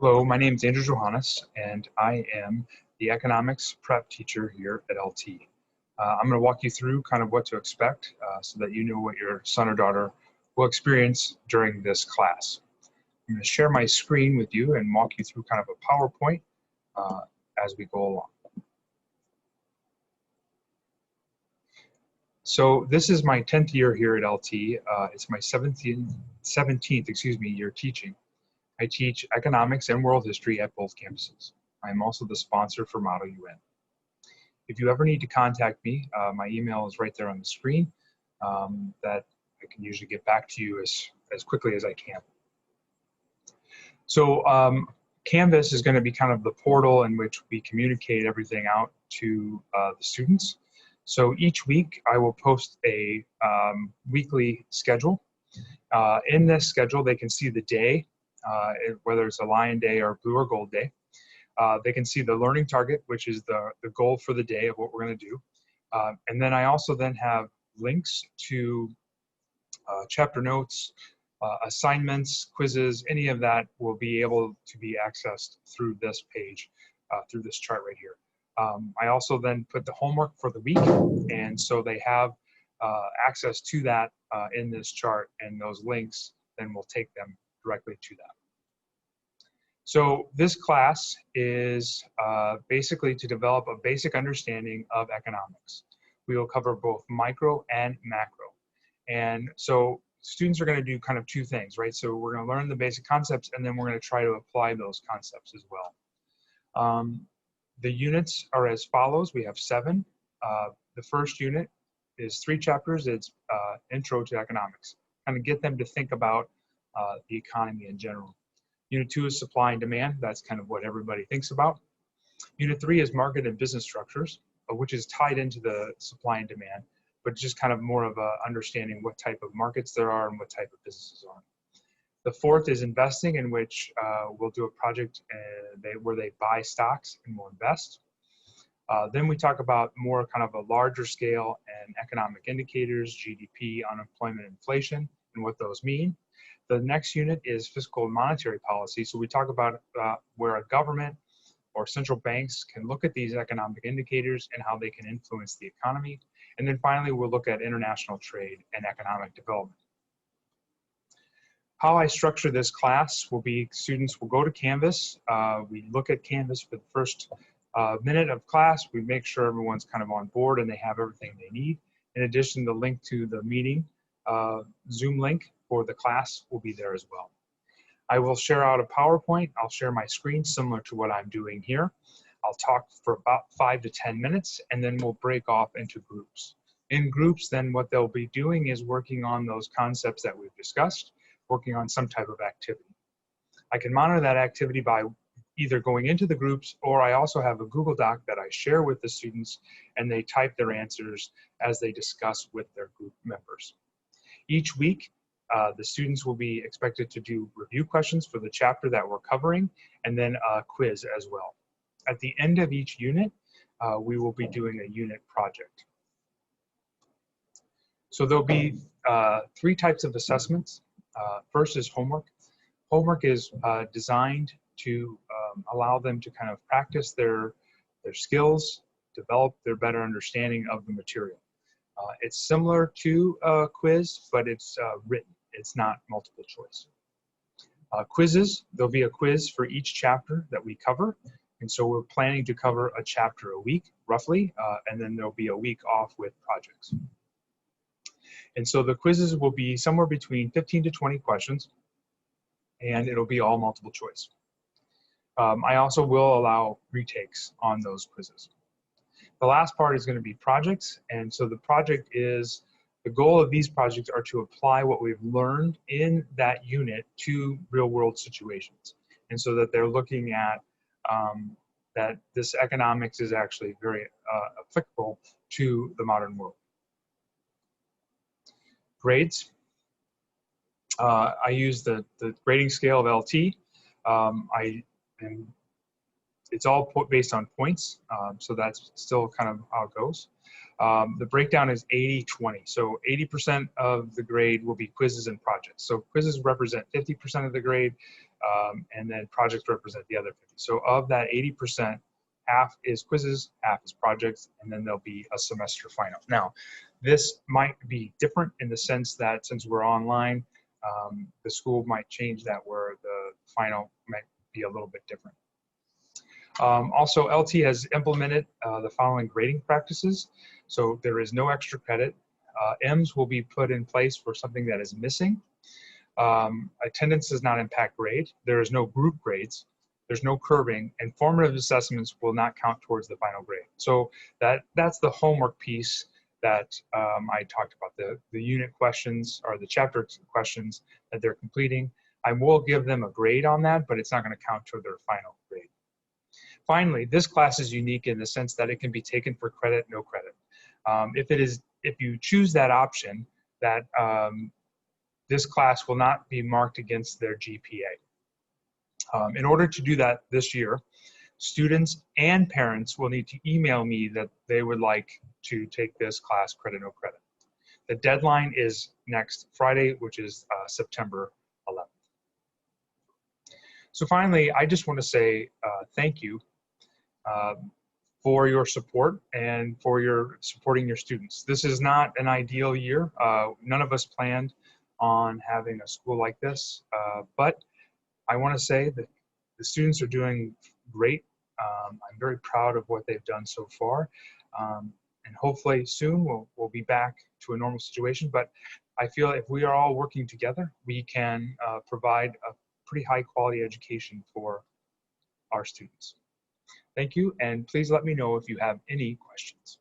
Hello, my name is Andrew Johannes, and I am the economics prep teacher here at LT. I'm going to walk you through kind of what to expect so that you know what your son or daughter will experience during this class. I'm going to share my screen with you and walk you through kind of a PowerPoint as we go along. So this is my 10th year here at LT. It's my 17th year teaching. I teach economics and world history at both campuses. I am also the sponsor for Model UN. If you ever need to contact me, my email is right there on the screen that I can usually get back to you as quickly as I can. So Canvas is going to be kind of the portal in which we communicate everything out to the students. So each week I will post a weekly schedule. In this schedule they can see the day, whether it's a lion day or blue or gold day. They can see the learning target, which is the goal for the day of what we're going to do. And then I also then have links to chapter notes, assignments, quizzes, any of that will be able to be accessed through this page, through this chart right here. I also then put the homework for the week, and so they have access to that in this chart, and those links then will take them directly to that. So this class is basically to develop a basic understanding of economics. We will cover both micro and macro. And so students are going to do kind of two things, right? So we're going to learn the basic concepts, and then we're going to try to apply those concepts as well. The units are as follows. We have 7. The first unit is 3 chapters. It's Intro to Economics. Kind of get them to think about the economy in general. Unit 2 is Supply and Demand. That's kind of what everybody thinks about. Unit 3 is Market and Business Structures, which is tied into the supply and demand, but just kind of more of a understanding what type of markets there are and what type of businesses are. The 4th is Investing, in which we'll do a project where they buy stocks and we'll invest. Then we talk about more kind of a larger scale and economic indicators, GDP, unemployment, inflation, and what those mean. The next unit is Fiscal and Monetary Policy. So we talk about where a government or central banks can look at these economic indicators and how they can influence the economy. And then finally, we'll look at international trade and economic development. How I structure this class will be students will go to Canvas. We look at Canvas for the first minute of class. We make sure everyone's kind of on board and they have everything they need. In addition, the link to the meeting, Zoom link for the class will be there as well. I will share out a PowerPoint. I'll share my screen similar to what I'm doing here. I'll talk for about 5 to 10 minutes, and then we'll break off into groups. In groups, then what they'll be doing is working on those concepts that we've discussed, working on some type of activity. I can monitor that activity by either going into the groups, or I also have a Google Doc that I share with the students, and they type their answers as they discuss with their group members. Each week, the students will be expected to do review questions for the chapter that we're covering, and then a quiz as well. At the end of each unit, we will be doing a unit project. So there'll be 3 types of assessments. First is homework. Homework is designed to allow them to kind of practice their skills, develop their better understanding of the material. It's similar to a quiz, but it's written. It's not multiple choice. Quizzes, there'll be a quiz for each chapter that we cover. And so we're planning to cover a chapter a week, roughly, and then there'll be a week off with projects. And so the quizzes will be somewhere between 15 to 20 questions, and it'll be all multiple choice. I also will allow retakes on those quizzes. The last part is going to be projects, and so the project is, the goal of these projects are to apply what we've learned in that unit to real-world situations, and so that they're looking at that this economics is actually very applicable to the modern world. Grades. I use the grading scale of LT. It's all based on points, so that's still kind of how it goes. The breakdown is 80-20. So 80% of the grade will be quizzes and projects. So quizzes represent 50% of the grade, and then projects represent the other 50. So of that 80%, half is quizzes, half is projects, and then there'll be a semester final. Now, this might be different in the sense that since we're online, the school might change that where the final might be a little bit different. Also, LT has implemented the following grading practices. So there is no extra credit. M's will be put in place for something that is missing. Attendance does not impact grade. There is no group grades. There's no curving, and formative assessments will not count towards the final grade. So that's the homework piece that I talked about, the unit questions or the chapter questions that they're completing. I will give them a grade on that, but it's not going to count toward their final grade. Finally, this class is unique in the sense that it can be taken for credit, no credit. If you choose that option, that this class will not be marked against their GPA. In order to do that this year, students and parents will need to email me that they would like to take this class credit, no credit. The deadline is next Friday, which is September 11th. So finally, I just want to say thank you for your support and for your supporting your students. This is not an ideal year. None of us planned on having a school like this, but I want to say that the students are doing great. I'm very proud of what they've done so far. And hopefully soon we'll be back to a normal situation. But I feel if we are all working together, we can provide a pretty high quality education for our students. Thank you, and please let me know if you have any questions.